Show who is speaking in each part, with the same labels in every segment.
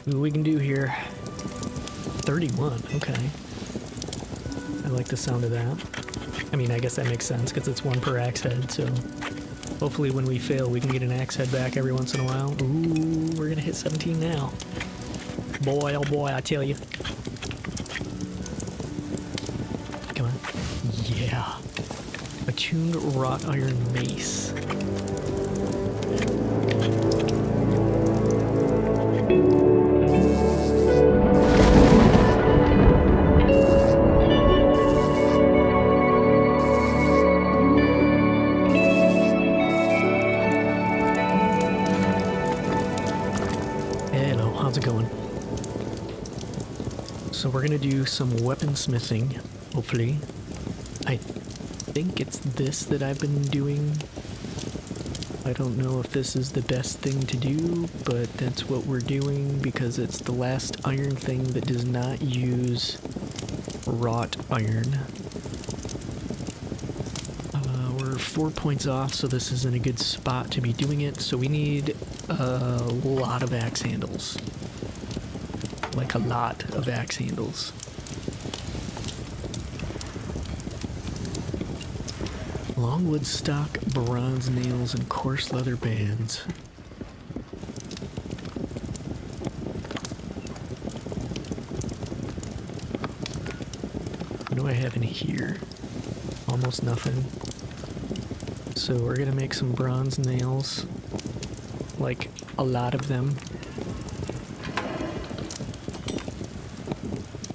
Speaker 1: See what we can do here. 31, okay. I like the sound of that. I mean, I guess that makes sense because it's one per axe head, so hopefully when we fail we can get an axe head back every once in a while. Ooh, we're gonna hit 17 now. Boy, oh boy, I tell you. Come on. Yeah. Attuned wrought iron mace. Hello, how's it going? So we're gonna do some weaponsmithing, hopefully. I think it's this that I've been doing. I don't know if this is the best thing to do, but that's what we're doing because it's the last iron thing that does not use wrought iron. We're 4 points off, so this isn't a good spot to be doing it, so we need a lot of axe handles. Like a lot of axe handles. Longwood stock, bronze nails, and coarse leather bands. What do I have in here? Almost nothing. So we're gonna make some bronze nails. Like, a lot of them.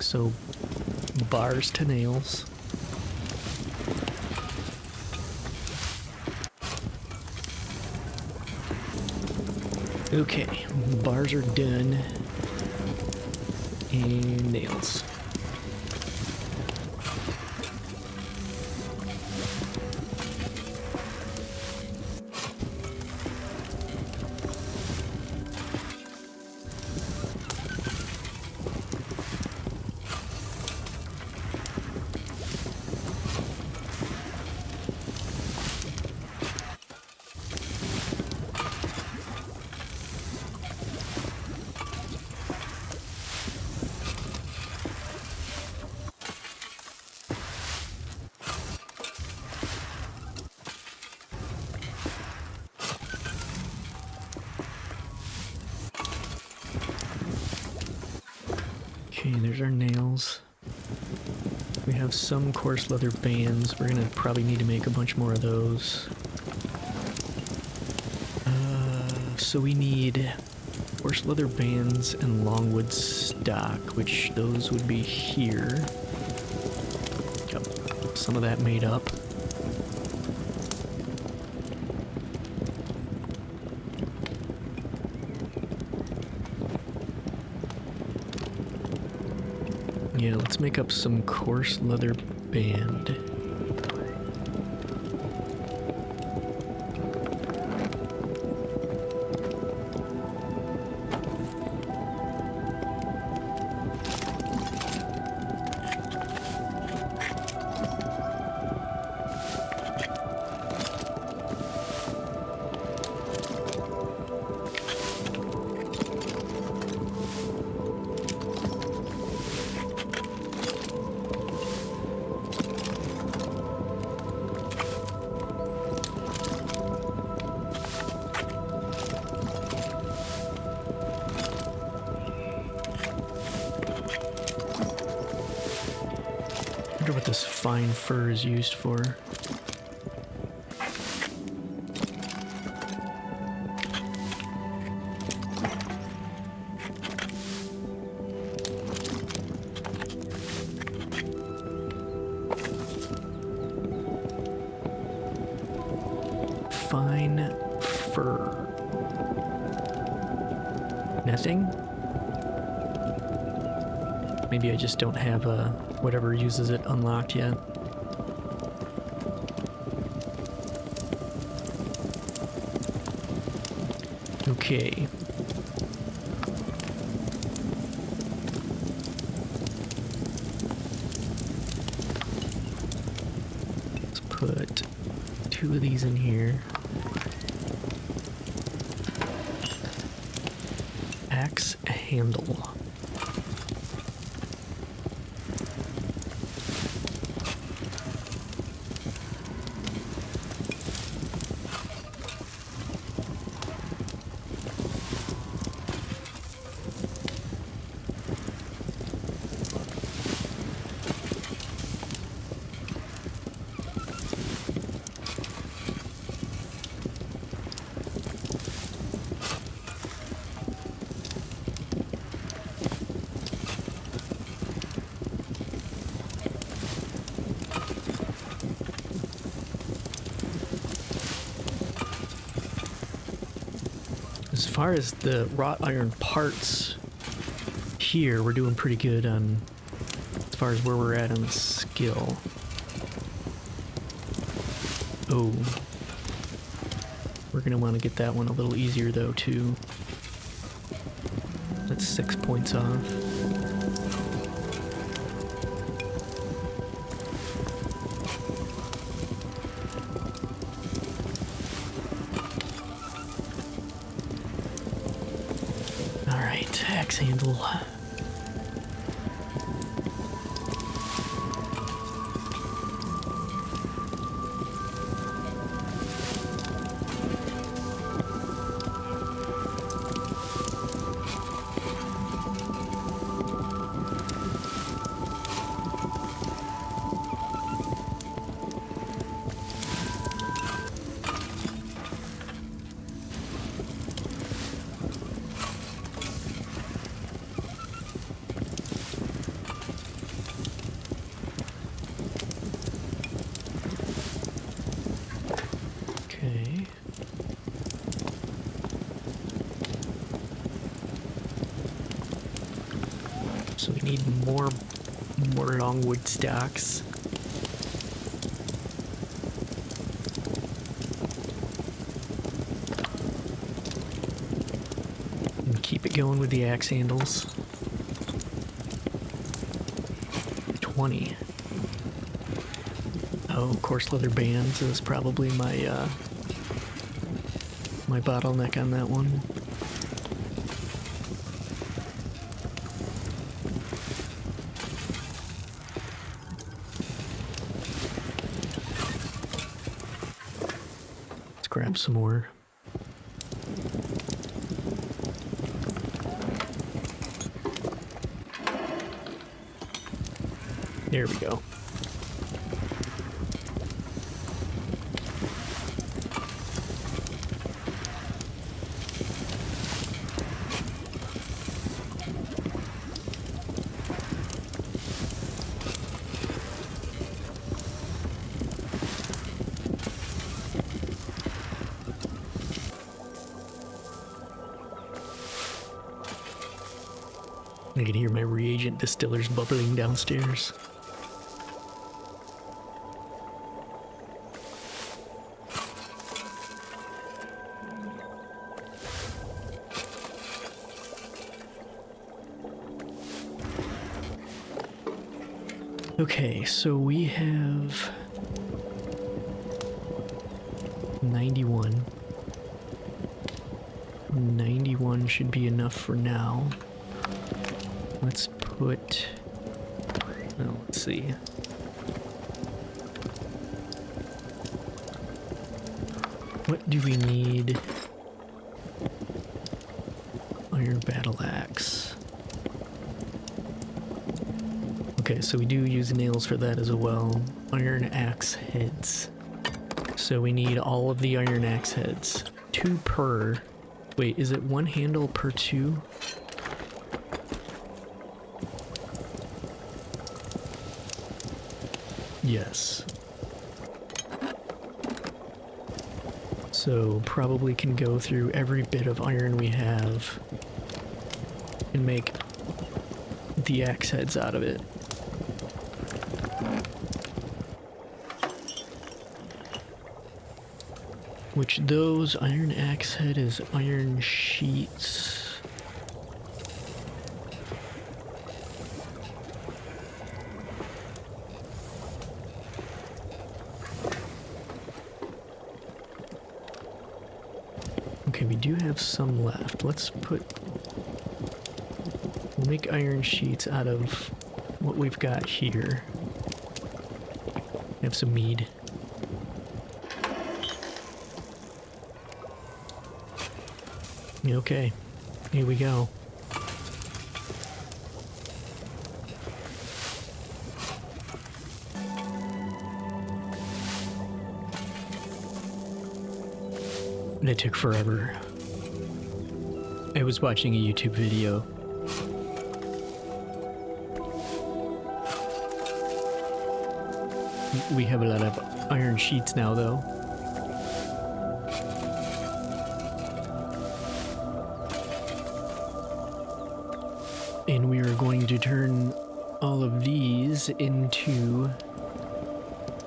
Speaker 1: So, bars to nails. Okay, bars are done. And nails. Okay, there's our nails. We have some coarse leather bands. We're gonna probably need to make a bunch more of those. So we need coarse leather bands and longwood stock, which those would be here. Got some of that made up. Yeah, let's make up some coarse leather band. I wonder what this fine fur is used for. Fine fur. Nothing? Maybe I just don't have whatever uses it unlocked yet. Okay. Let's put 2 of these in here. axe handle. As far as the wrought iron parts here, we're doing pretty good on as far as where we're at on the skill. Oh. We're gonna want to get that one a little easier though too. That's 6 points off. Alright, axe handle. Okay. So we need more longwood stacks. And keep it going with the axe handles. 20. Oh, coarse leather bands is probably my my bottleneck on that one. Let's grab some more. There we go. I can hear my reagent distillers bubbling downstairs. Okay, so we have 91. 91 should be enough for now. Let's put, well, let's see. What do we need? Iron battle axe. Okay, so we do use nails for that as well. Iron axe heads. So we need all of the iron axe heads. 2 per. Wait, is it 1 handle per 2? Yes. So probably can go through every bit of iron we have and make the axe heads out of it. Which those iron axe head is iron sheets. Okay, we do have some left. Let's put We'll make iron sheets out of what we've got here. Have some mead. Okay, here we go. And it took forever. I was watching a YouTube video. We have a lot of iron sheets now, though. And we are going to turn all of these into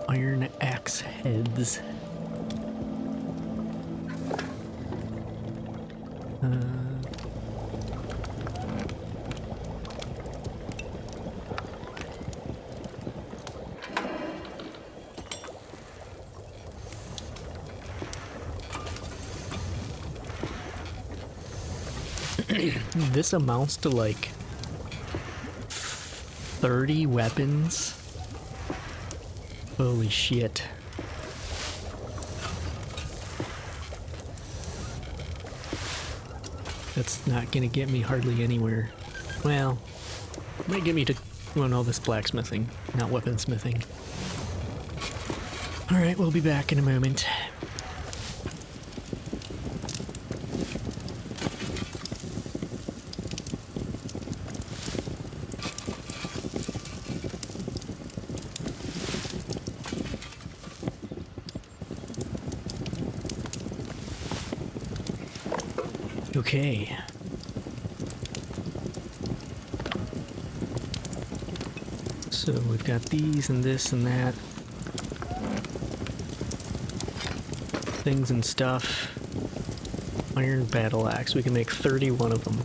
Speaker 1: iron axe heads. This amounts to like 30 weapons. Holy shit. That's not gonna get me hardly anywhere. Well, it might get me to, well, no, this blacksmithing, not weaponsmithing. Alright, we'll be back in a moment. Okay. So we've got these and this and that. Things and stuff. Iron battle axe. We can make 31 of them.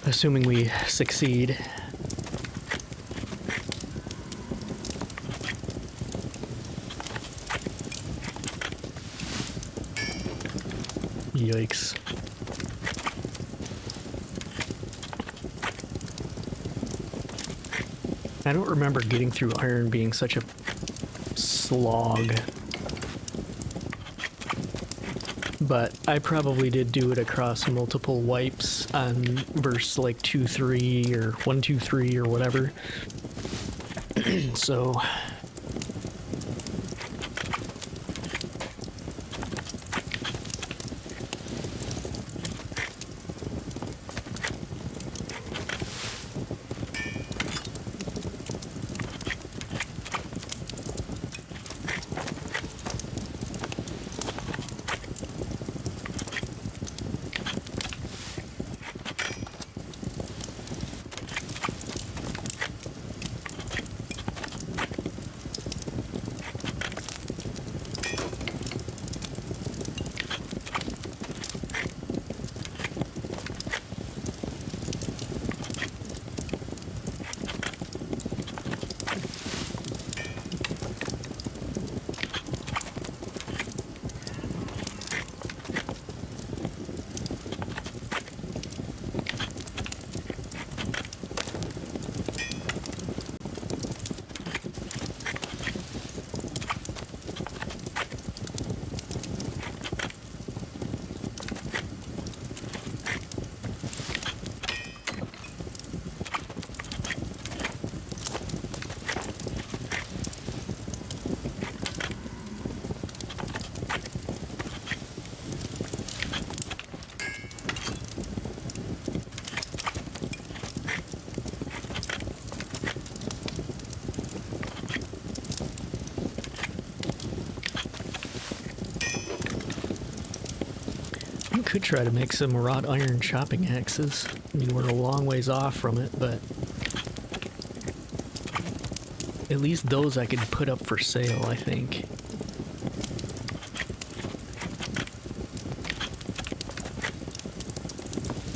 Speaker 1: Assuming we succeed. Yikes. I don't remember getting through iron being such a slog. But I probably did do it across multiple wipes on verse like 2-3 or 1-2-3 or whatever. So could try to make some wrought iron chopping axes. I mean, we're a long ways off from it, but at least those I could put up for sale, I think.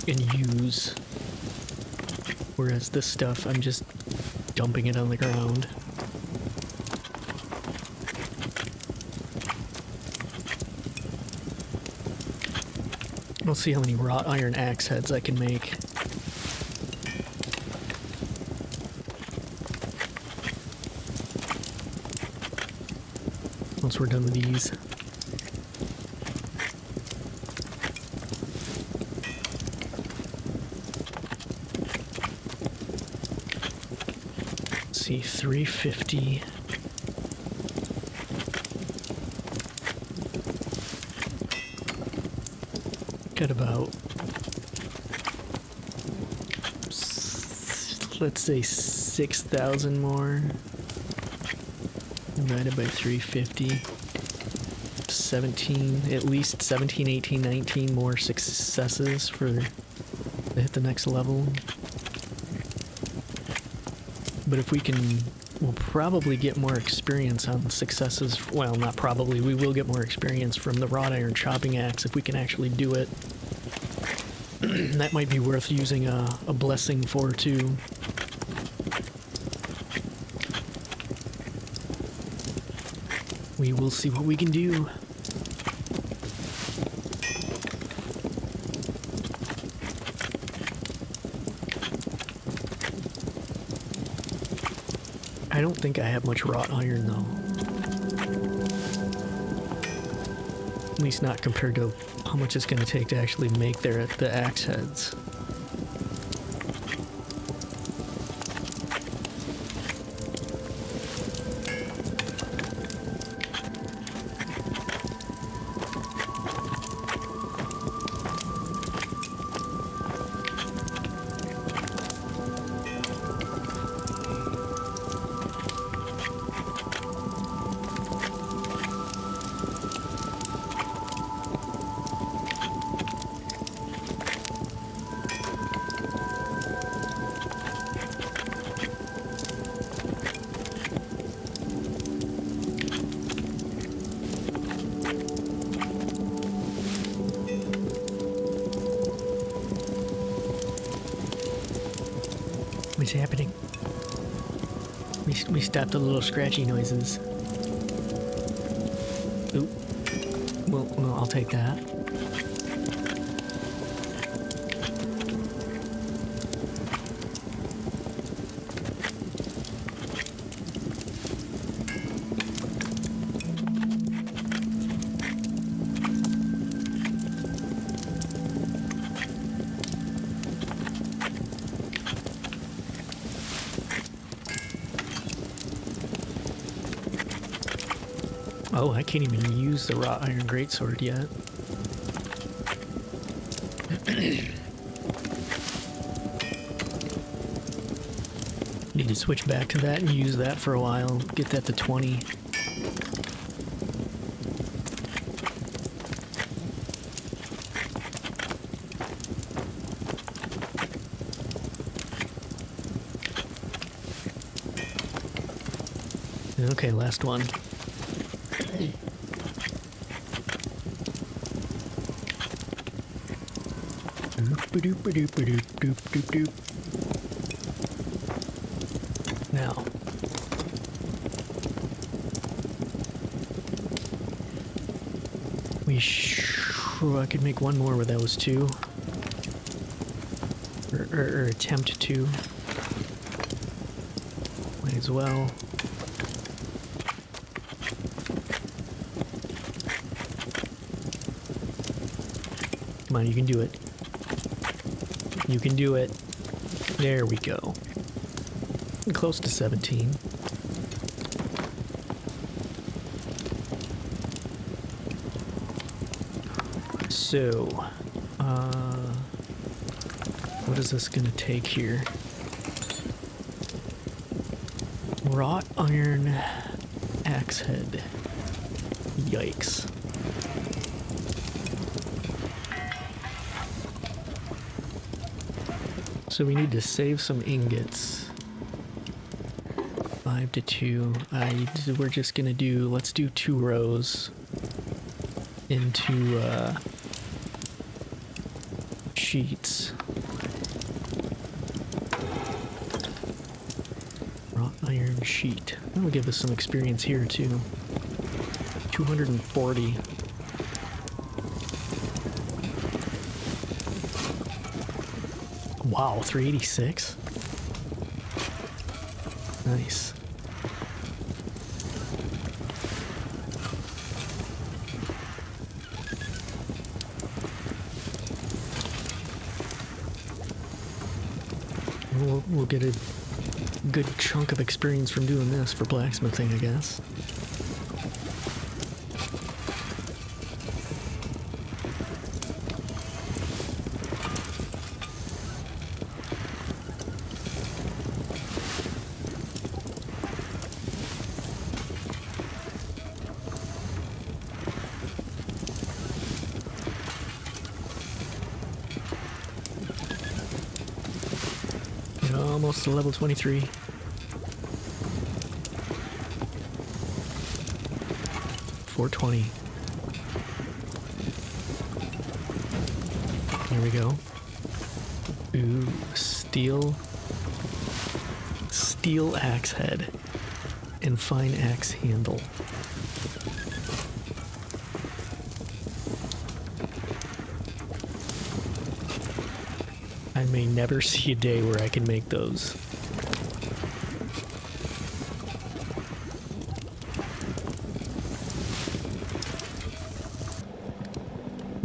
Speaker 1: And use. Whereas this stuff, I'm just dumping it on the ground. We'll see how many wrought iron axe heads I can make. Once we're done with these. Let's see, 350. Got about, let's say 6,000 more. Divided by 350. 17, at least 17, 18, 19 more successes for to hit the next level. But if we can, we'll probably get more experience on successes. Well, not probably, we will get more experience from the wrought iron chopping axe if we can actually do it. That might be worth using a blessing for too. We will see what we can do. I don't think I have much wrought iron though. At least not compared to how much it's going to take to actually make the axe heads. What's happening? We stopped the little scratchy noises. Ooh. Well, I'll take that. Oh, I can't even use the wrought iron greatsword yet. Need to switch back to that and use that for a while. Get that to 20. Okay, last one. Now, I could make one more with those two, or attempt to. Might as well. Come on, you can do it. You can do it. There we go. Close to 17. So, what is this gonna take here? Wrought iron axe head. Yikes. So we need to save some ingots. 5 to 2. We're just gonna do, let's do 2 rows into sheets. Wrought iron sheet. That'll give us some experience here too. 240. Wow, 386? Nice. We'll get a good chunk of experience from doing this for blacksmithing, I guess. Almost to level 23. $420. Here we go. Ooh, steel axe head and fine axe handle. I may never see a day where I can make those.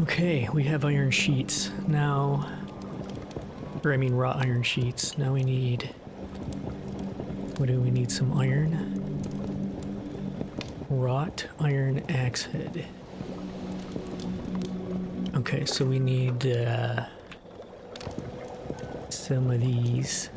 Speaker 1: Okay, we have iron sheets now, or I mean wrought iron sheets. Now we need, what do we need? Some iron. Wrought iron axe head. Okay, so we need some of these.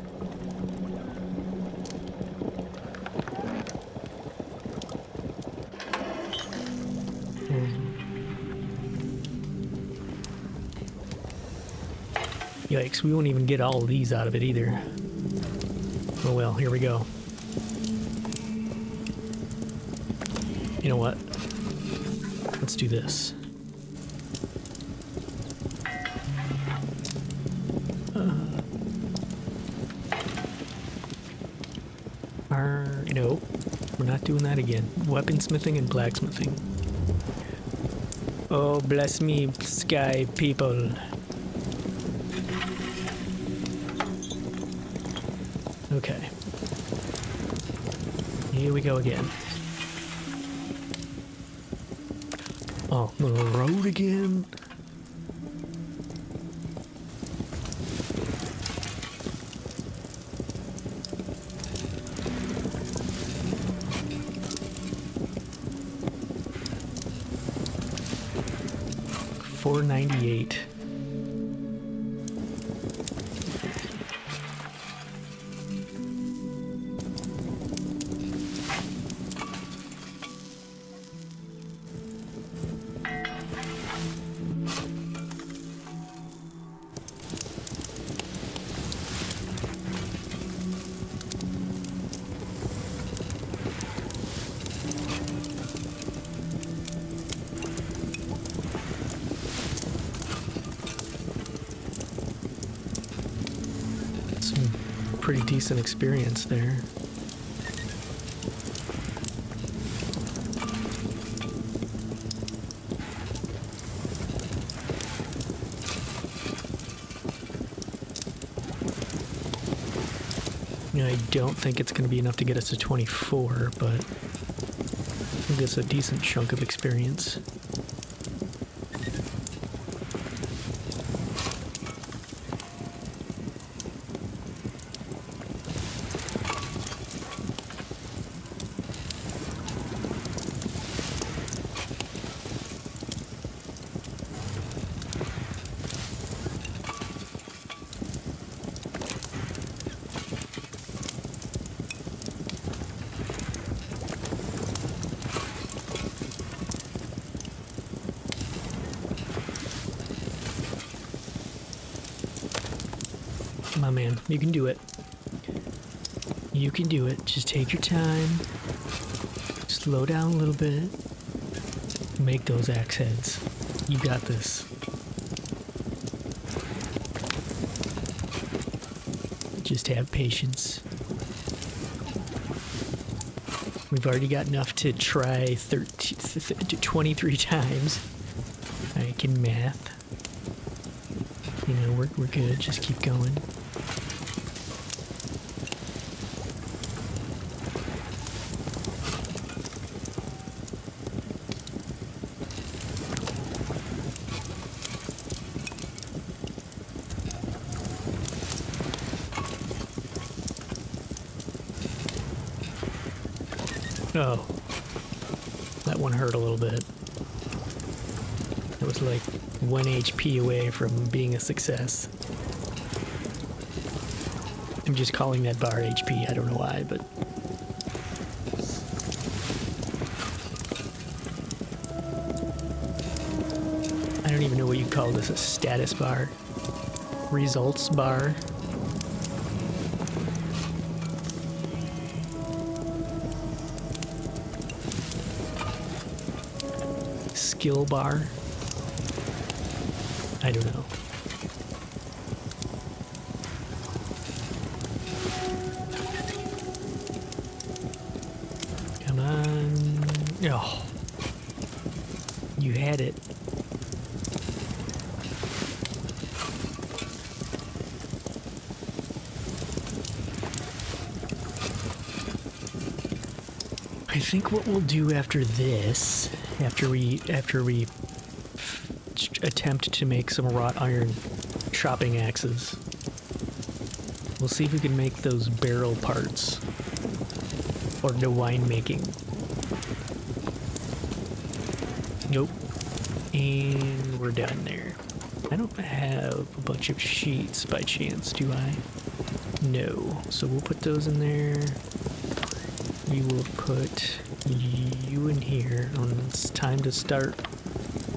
Speaker 1: Yikes, we won't even get all of these out of it either. Oh well, here we go. You know what? Let's do this. No, we're not doing that again. Weaponsmithing and blacksmithing. Oh, bless me, sky people. Okay. Here we go again. Oh, the road again. $498. Pretty decent experience there. Yeah, I don't think it's going to be enough to get us to 24, but I think it's a decent chunk of experience. Come on, man. You can do it. You can do it. Just take your time. Slow down a little bit. Make those axe heads. You got this. Just have patience. We've already got enough to try 23 times. I can math. You know, we're good. Just keep going. Oh, that one hurt a little bit. It was like 1 HP away from being a success. I'm just calling that bar HP, I don't know why, but... I don't even know what you call this, a status bar? Results bar? Skill bar? I don't know. Come on. Oh. You had it. I think what we'll do after this, after we attempt to make some wrought iron chopping axes, we'll see if we can make those barrel parts for the winemaking. Nope. And we're done there. I don't have a bunch of sheets by chance, do I? No. So we'll put those in there. We will put you in here. And it's time to start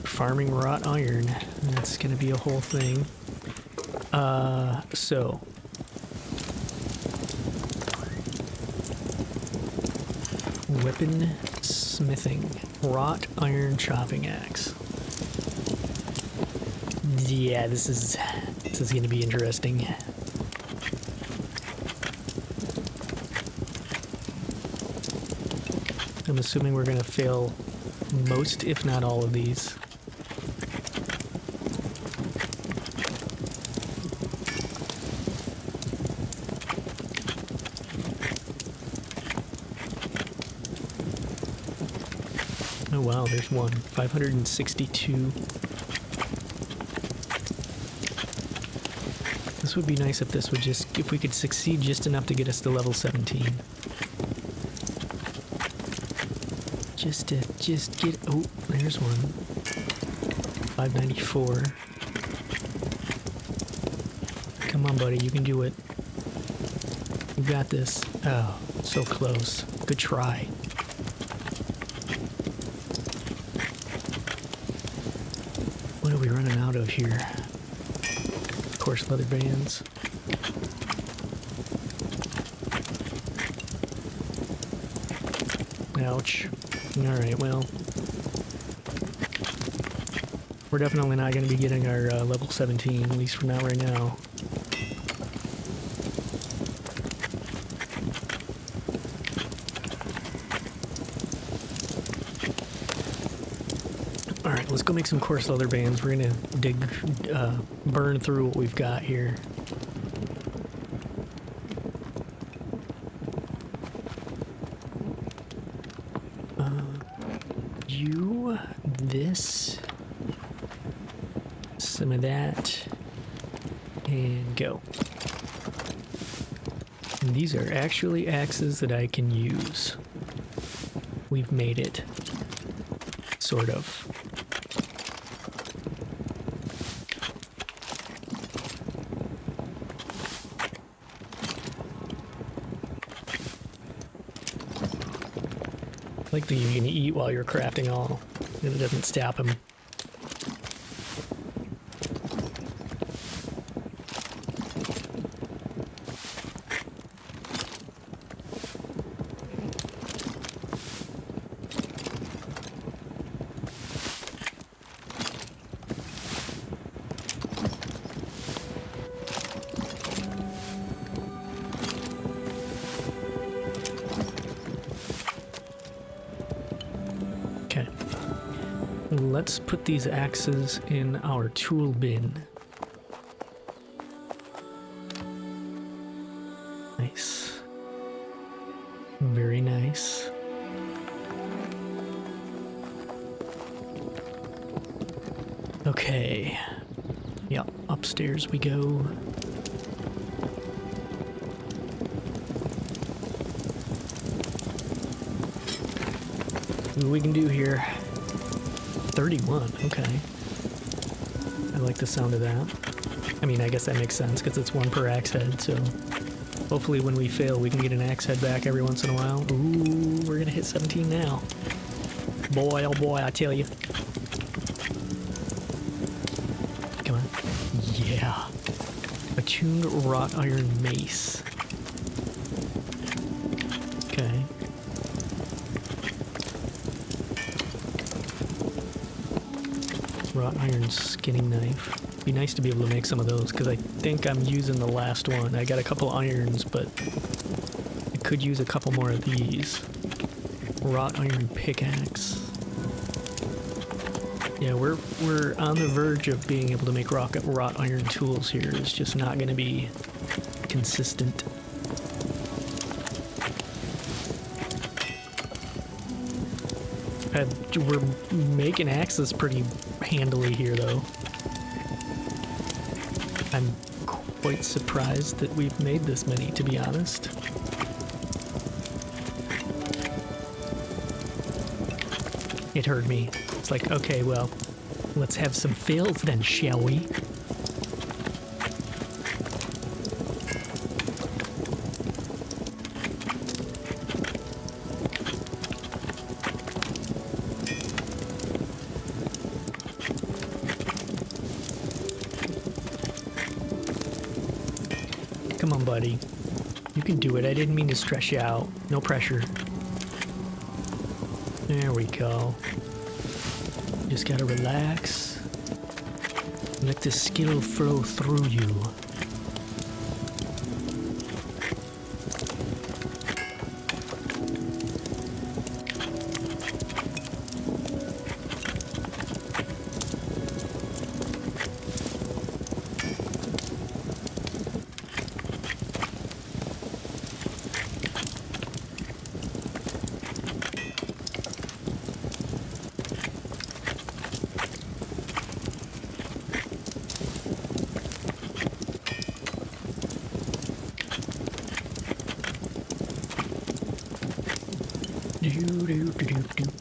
Speaker 1: farming wrought iron. That's gonna be a whole thing. So weaponsmithing, wrought iron chopping axe. Yeah, this is gonna be interesting. I'm assuming we're gonna fail most, if not all, of these. Oh wow, there's one. 562. This would be nice if this would just, if we could succeed just enough to get us to level 17. Just get, oh, there's one. 594. Come on, buddy, you can do it. You got this. Oh, so close. Good try. What are we running out of here? Of course, leather bands. Ouch. Alright, well. We're definitely not going to be getting our level 17, at least for not right now. Alright, let's go make some coarse leather bands. We're going to burn through what we've got here. This, some of that, and go. And these are actually axes that I can use. We've made it. Sort of. I like that you can eat while you're crafting all. It doesn't stop him. Let's put these axes in our tool bin. nice. Very nice. Okay. Yep, upstairs we go. What we can do here. 31, okay. I like the sound of that. I mean, I guess that makes sense because it's 1 per axe head, so hopefully when we fail we can get an axe head back every once in a while. Ooh, we're gonna hit 17 now. Boy, oh boy, I tell you. Come on. Yeah. Attuned wrought iron mace. Okay. Wrought iron skinning knife. Be nice to be able to make some of those, because I think I'm using the last one. I got a couple irons, but I could use a couple more of these. Wrought iron pickaxe. Yeah, we're on the verge of being able to make wrought iron tools here. It's just not going to be consistent. We're making axes pretty handily here, though. I'm quite surprised that we've made this many, to be honest. It heard me. It's like, okay, well, let's have some fails then, shall we? Come on, buddy. You can do it. I didn't mean to stress you out. No pressure. There we go. Just gotta relax. Let the skill flow through you.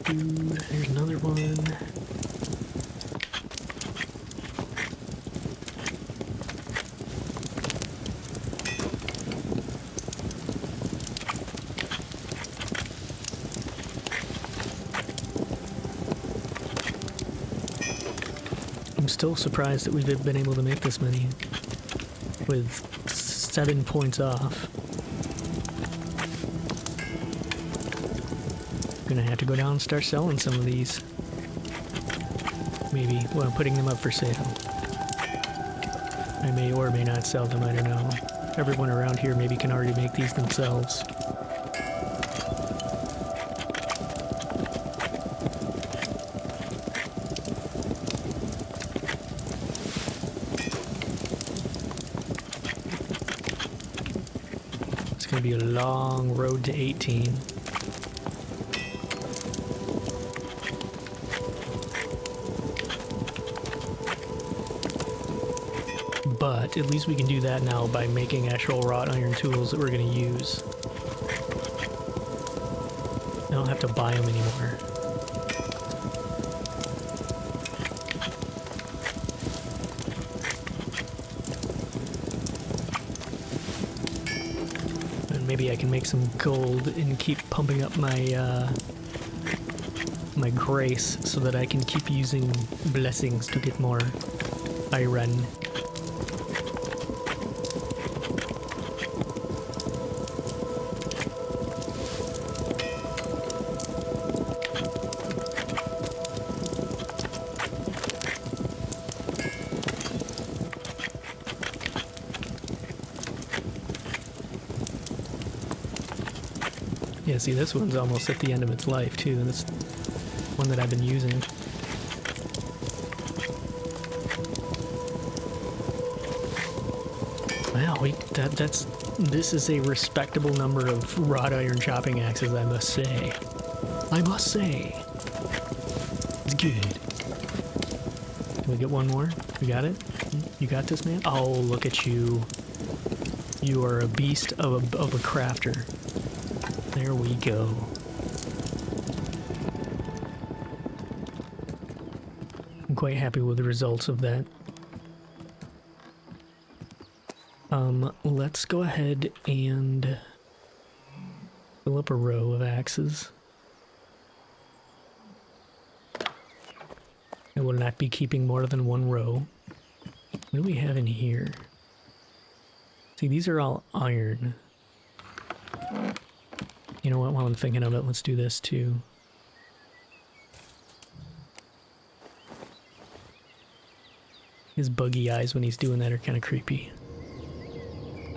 Speaker 1: There's another one. I'm still surprised that we've been able to make this many with 7 points off. Gonna have to go down and start selling some of these. Maybe, well, putting them up for sale. I may or may not sell them, I don't know. Everyone around here maybe can already make these themselves. It's gonna be a long road to 18. But at least we can do that now by making actual wrought iron tools that we're going to use. I don't have to buy them anymore. And maybe I can make some gold and keep pumping up my my grace so that I can keep using blessings to get more iron. Yeah, see, this one's almost at the end of its life, too, and this one that I've been using. Wow, that's This is a respectable number of wrought iron chopping axes, I must say. I must say. It's good. Can we get one more? We got it? You got this, man? Oh, look at you. You are a beast of a crafter. There we go. I'm quite happy with the results of that. Let's go ahead and fill up a row of axes. I will not be keeping more than one row. What do we have in here? See, these are all iron. You know what, while I'm thinking of it, let's do this too. His buggy eyes when he's doing that are kind of creepy.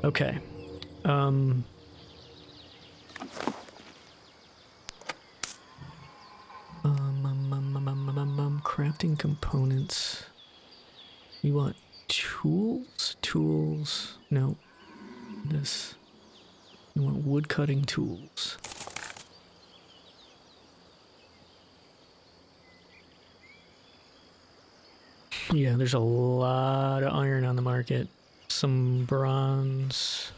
Speaker 1: Okay. Crafting components. We want tools? Tools. No. This. We want wood cutting tools. Yeah, there's a lot of iron on the market. Some bronze.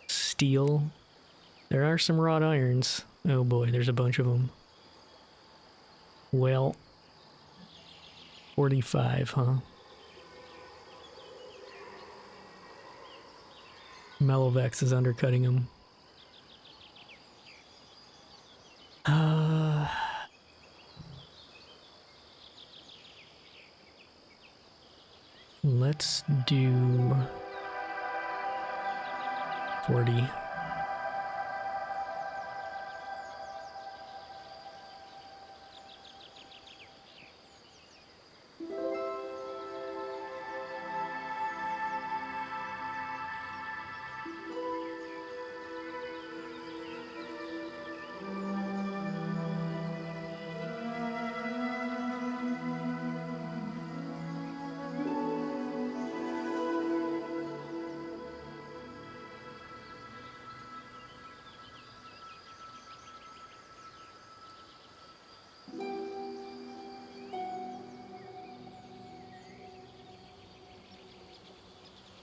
Speaker 1: Steel. There are some wrought irons. Oh boy, there's a bunch of them. Well, 45, huh? Melovex is undercutting them. Let's do 40.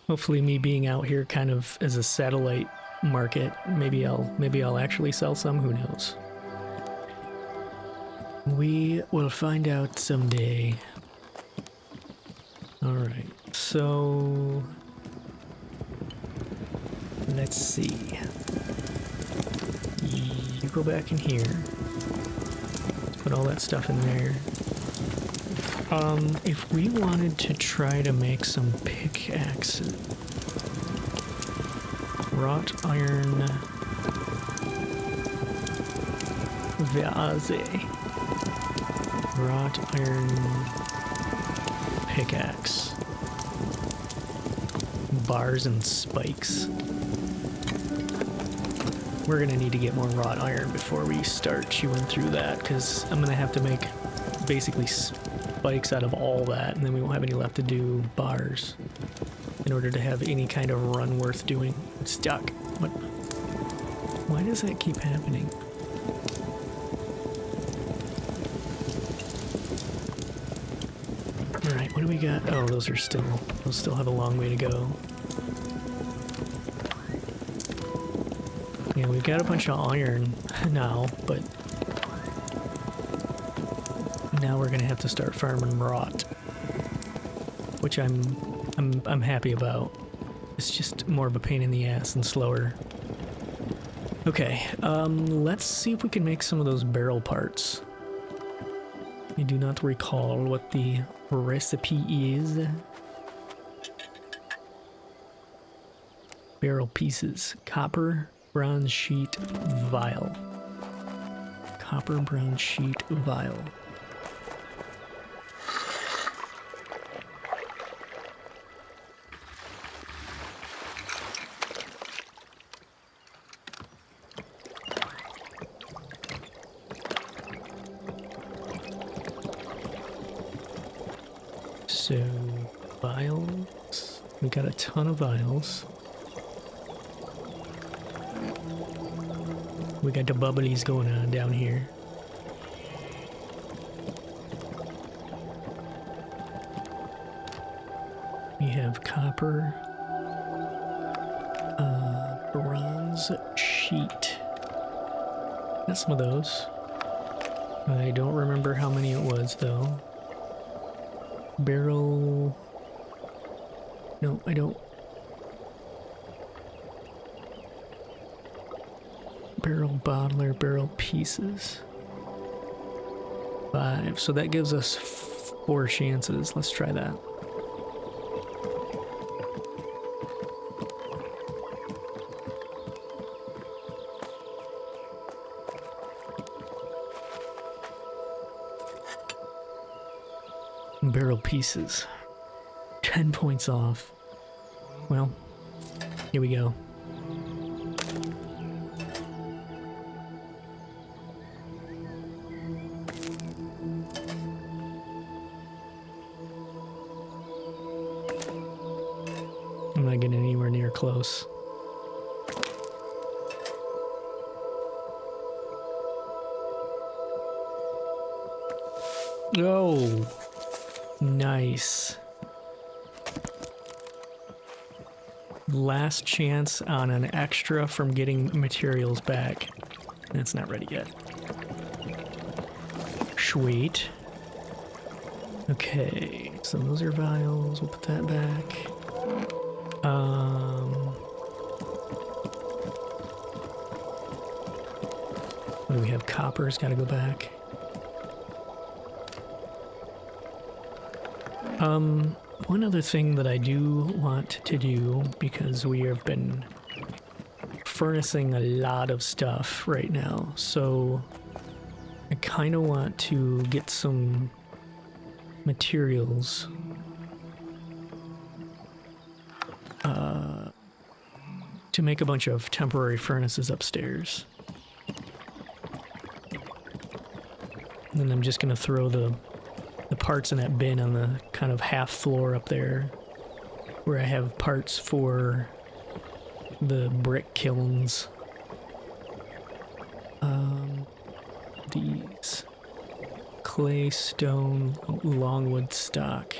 Speaker 1: Hopefully me being out here kind of as a satellite market, maybe I'll actually sell some, who knows. We will find out someday. Alright, so let's see. You go back in here. Put all that stuff in there. If we wanted to try to make some pickaxes, wrought iron vase, wrought iron pickaxe, bars and spikes. We're gonna need to get more wrought iron before we start chewing through that, because I'm gonna have to make basically spikes out of all that, and then we won't have any left to do bars in order to have any kind of run worth doing. It's stuck. What? Why does that keep happening? Alright, what do we got? Oh, those still have a long way to go. Yeah, we've got a bunch of iron now, but now we're gonna have to start farming wrought, which I'm happy about. It's just more of a pain in the ass and slower. Okay, let's see if we can make some of those barrel parts. I do not recall what the recipe is. Barrel pieces. Copper, bronze sheet, vial. Copper, bronze sheet, vial. So, vials. We got a ton of vials. We got the bubblies going on down here. We have copper, bronze sheet. Got some of those. I don't remember how many it was though. Barrel. No, I don't. Barrel bottler, barrel pieces. 5. So that gives us 4 chances. Let's try that. Barrel pieces. 10 points off. Well, here we go. I'm not getting anywhere near close. Oh, nice. Last chance on an extra from getting materials back. That's not ready yet. Sweet. Okay, so those are vials. We'll put that back. What do we have? Copper's got to go back. One other thing that I do want to do, because we have been furnacing a lot of stuff right now, so I kind of want to get some materials to make a bunch of temporary furnaces upstairs. And then I'm just going to throw the parts in that bin on the kind of half floor up there where I have parts for the brick kilns. These clay, stone, longwood stock.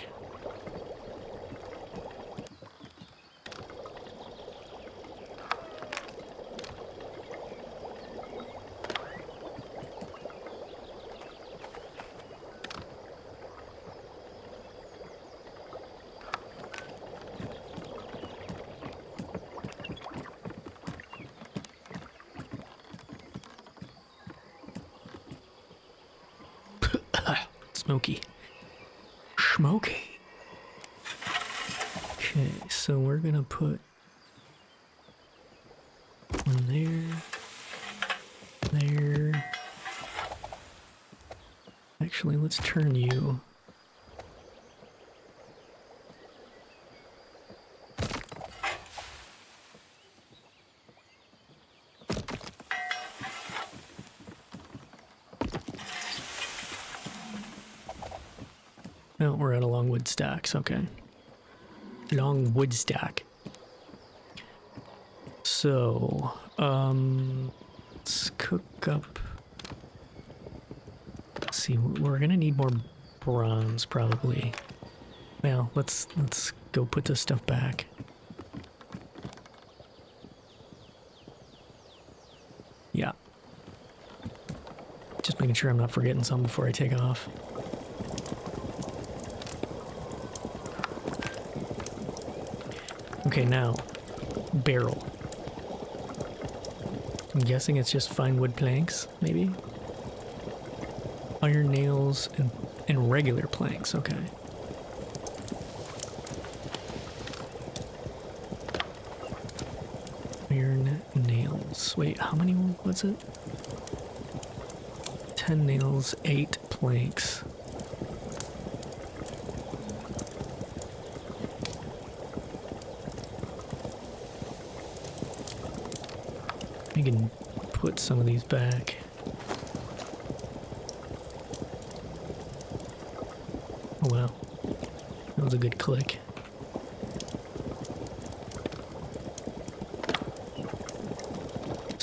Speaker 1: Smoky. Smoky. Okay, so we're gonna put one there. Actually, let's turn you. Oh, we're out of long wood stacks, okay. Long wood stack. So, let's cook up. Let's see, we're gonna need more bronze probably. Well, let's go put this stuff back. Yeah. Just making sure I'm not forgetting something before I take off. Okay, now, barrel. I'm guessing it's just fine wood planks, maybe? Iron nails and regular planks, okay. Iron nails. Wait, how many was it? 10 nails, 8 planks. You can put some of these back. Oh wow, that was a good click.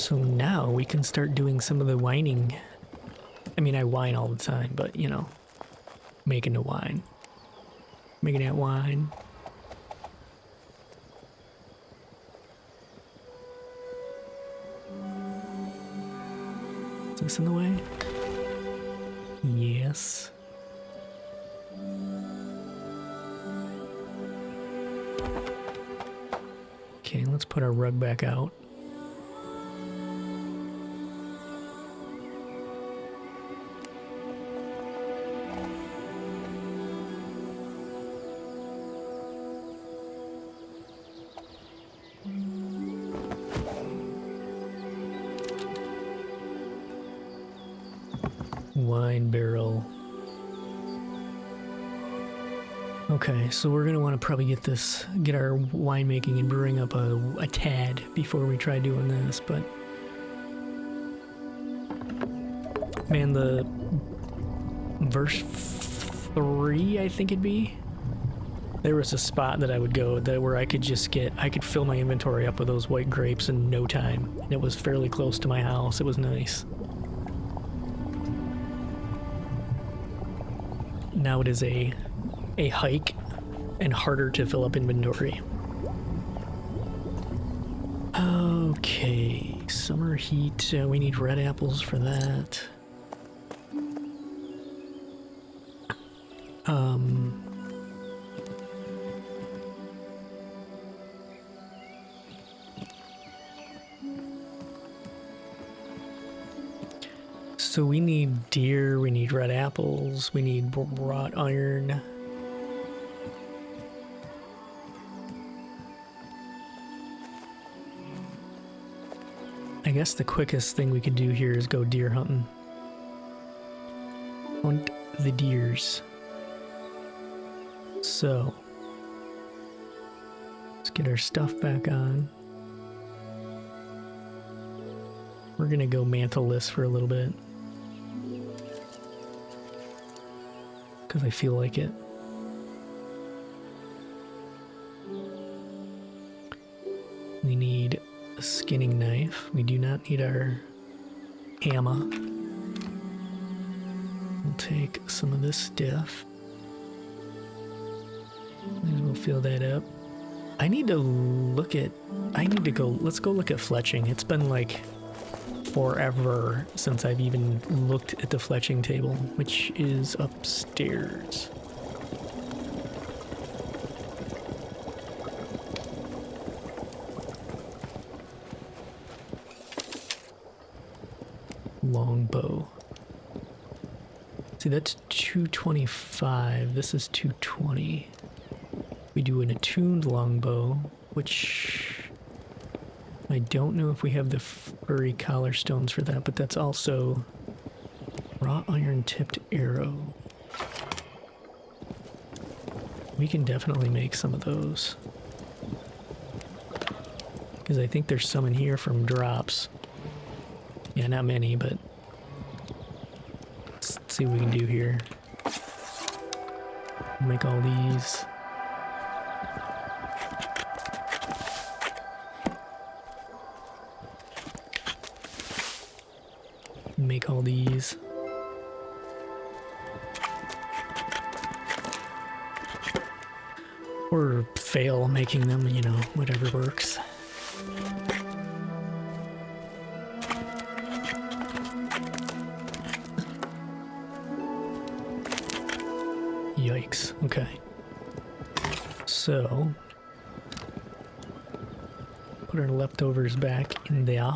Speaker 1: So now we can start doing some of the whining. I mean, I whine all the time, but you know, making the wine. Making that wine. Is this in the way? Yes. Okay, let's put our rug back out. Wine barrel. Okay, so we're gonna want to probably get our winemaking and brewing up a tad before we try doing this, but man, the verse 3, I think it'd be, there was a spot that I would go where I could fill my inventory up with those white grapes in no time. And it was fairly close to my house. It was nice. Now it is a hike and harder to fill up inventory. Okay, summer heat. We need red apples for that. So we need deer, we need red apples, we need wrought iron. I guess the quickest thing we could do here is go deer hunting. Hunt the deers. So, let's get our stuff back on. We're gonna go mantle-less for a little bit. Because I feel like it. We need a skinning knife. We do not need our hammer. We'll take some of this stuff. Might as well fill that up. Let's go look at fletching. It's been like forever since I've even looked at the fletching table, which is upstairs. Longbow. See, that's 225. This is 220. We do an attuned longbow, which I don't know if we have the furry collar stones for that, but that's also wrought iron tipped arrow. We can definitely make some of those. Because I think there's some in here from drops. Yeah, not many, but let's see what we can do here. Make all these. Make all these. Or fail making them, you know, whatever works. Yikes, okay. So, put our leftovers back in there.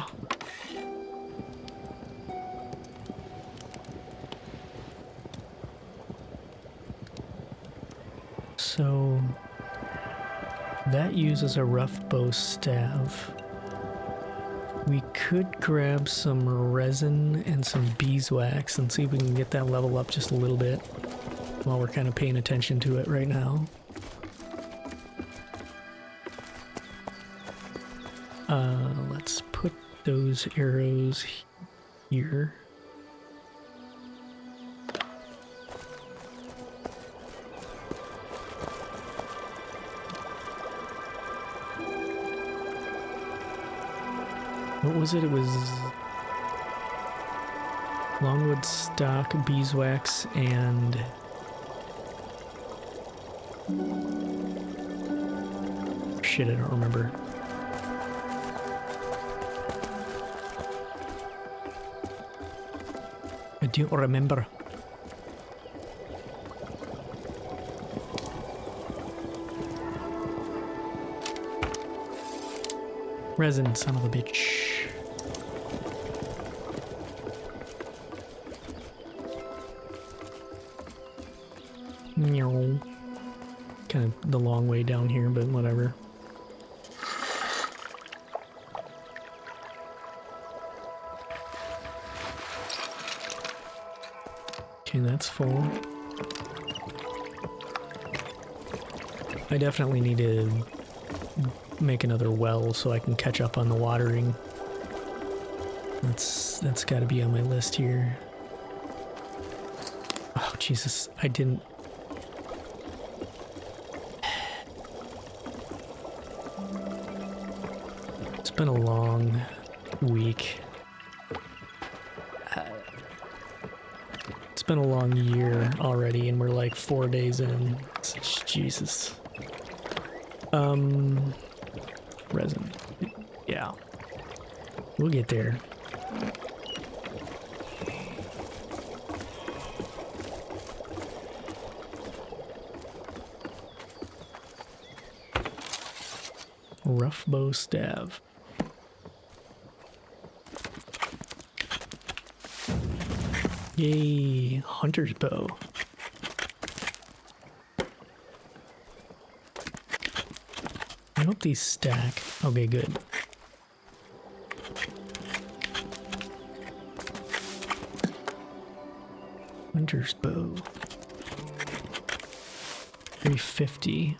Speaker 1: So, that uses a rough bow staff. We could grab some resin and some beeswax and see if we can get that level up just a little bit while we're kind of paying attention to it right now. Let's put those arrows here. What was it? It was longwood stock, beeswax, and shit, I don't remember. I don't remember. Resin, son of a bitch. Kind of the long way down here, but whatever. Okay, that's full. I definitely need to make another well so I can catch up on the watering. That's got to be on my list here. Oh Jesus, I didn't. It's been a long week. It's been a long year already, and we're like 4 days in. Jesus. Resin. Yeah. We'll get there. Rough bow staff. Yay, hunter's bow. I hope these stack. Okay, good. Hunter's bow. 350.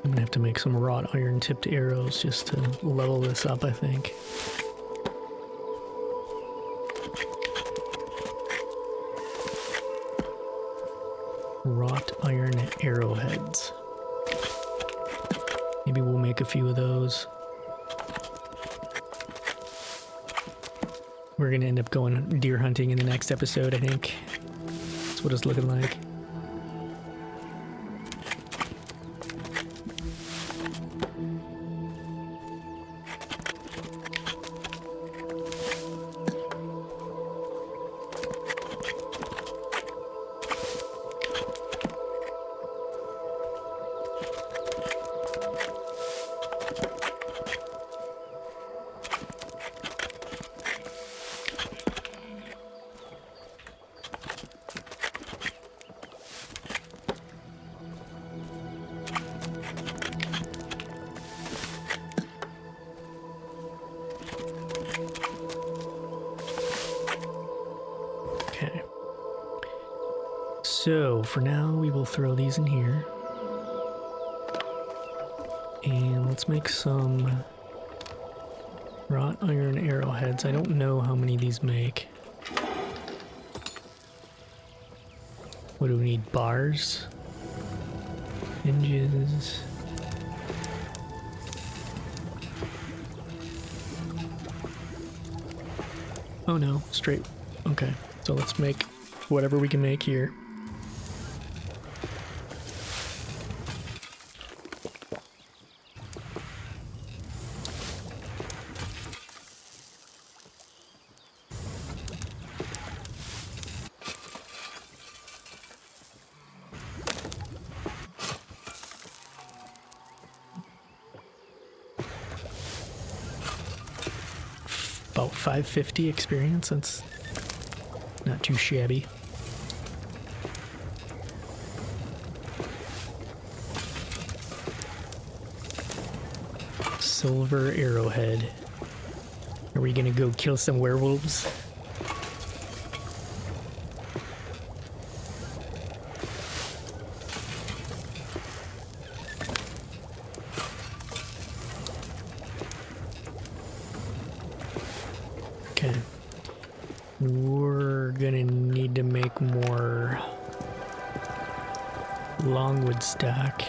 Speaker 1: I'm gonna have to make some wrought iron tipped arrows just to level this up, I think. Wrought iron arrowheads. Maybe we'll make a few of those. We're gonna end up going deer hunting in the next episode, I think. That's what it's looking like. So, for now, we will throw these in here. And let's make some wrought iron arrowheads. I don't know how many these make. What do we need? Bars? Hinges? Oh no, straight. Okay, so let's make whatever we can make here. About 550 experience, that's not too shabby. silver arrowhead. Are we gonna go kill some werewolves? Okay. We're gonna need to make more longwood stack.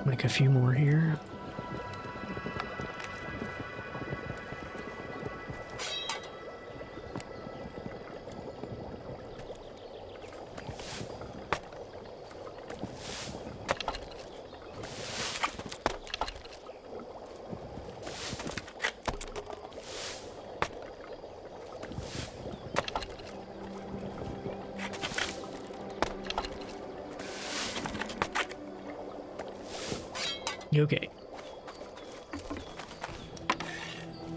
Speaker 1: Make a few more here. Okay.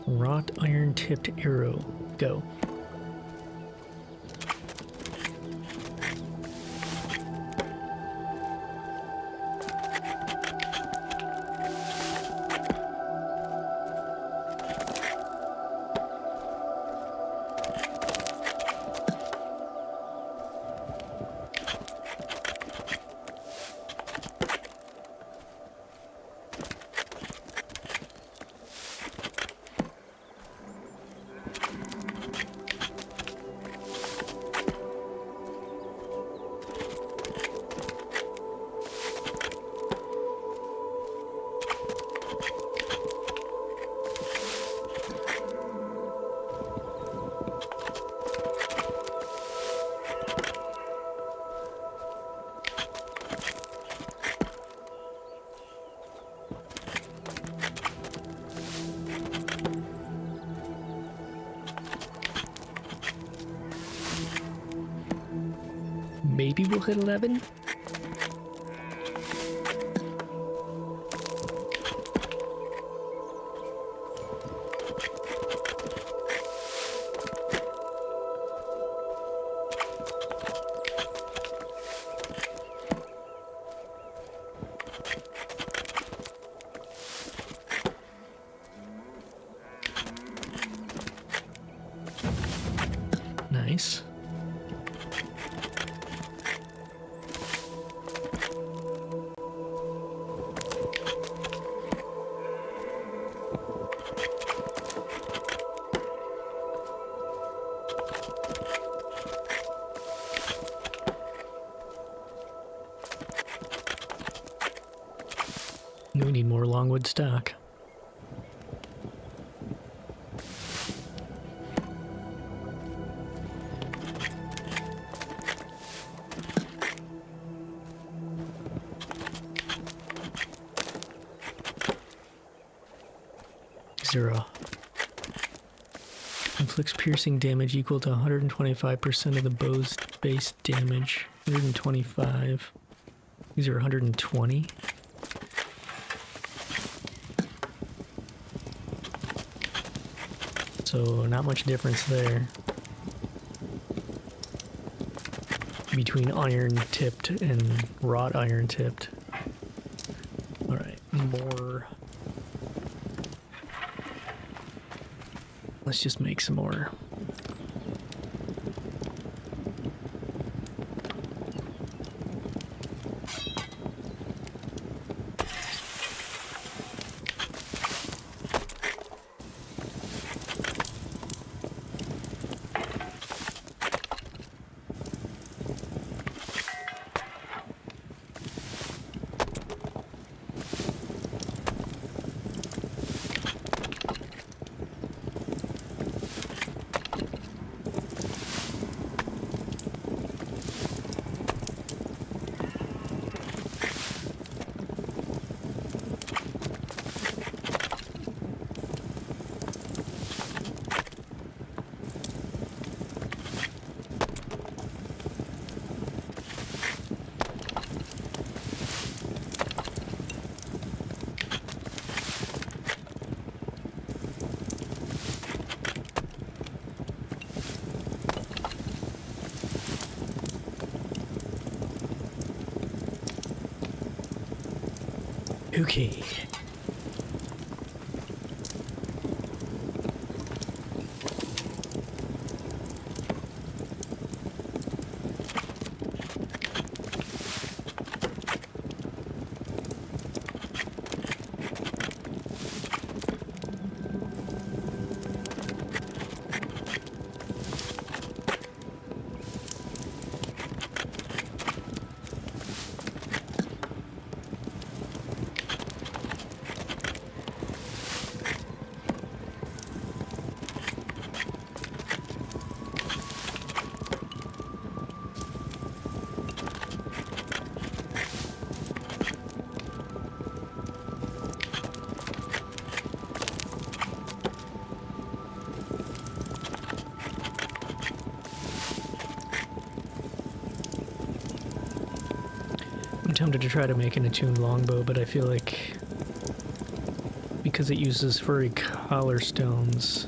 Speaker 1: Wrought iron tipped arrow. Go. Maybe we'll hit 11? Nice. We need more longwood stock. Zero. Inflicts piercing damage equal to 125% of the bow's base damage. 125. These are 120. So not much difference there between iron tipped and wrought iron tipped. All right, more. Let's just make some more. Okay. I'm tempted to try to make an attuned longbow, but I feel like because it uses furry collar stones,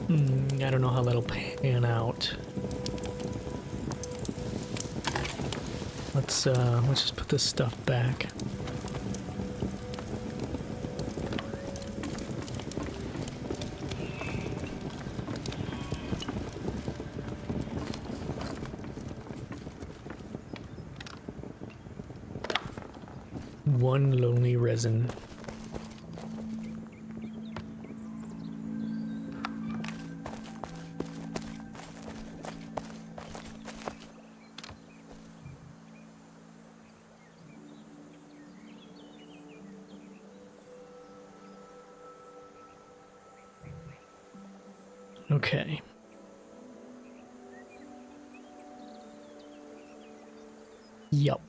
Speaker 1: I don't know how that'll pan out. Let's just put this stuff back. One lonely resin. Okay. Yup.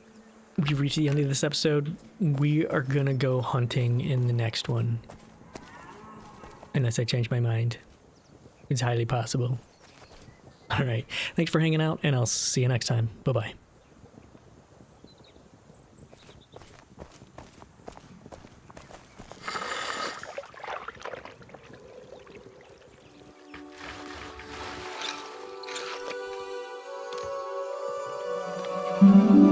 Speaker 1: We've reached the end of this episode. We are gonna go hunting in the next one. Unless I change my mind. It's highly possible. Alright. Thanks for hanging out, and I'll see you next time. Bye-bye.
Speaker 2: Mm-hmm.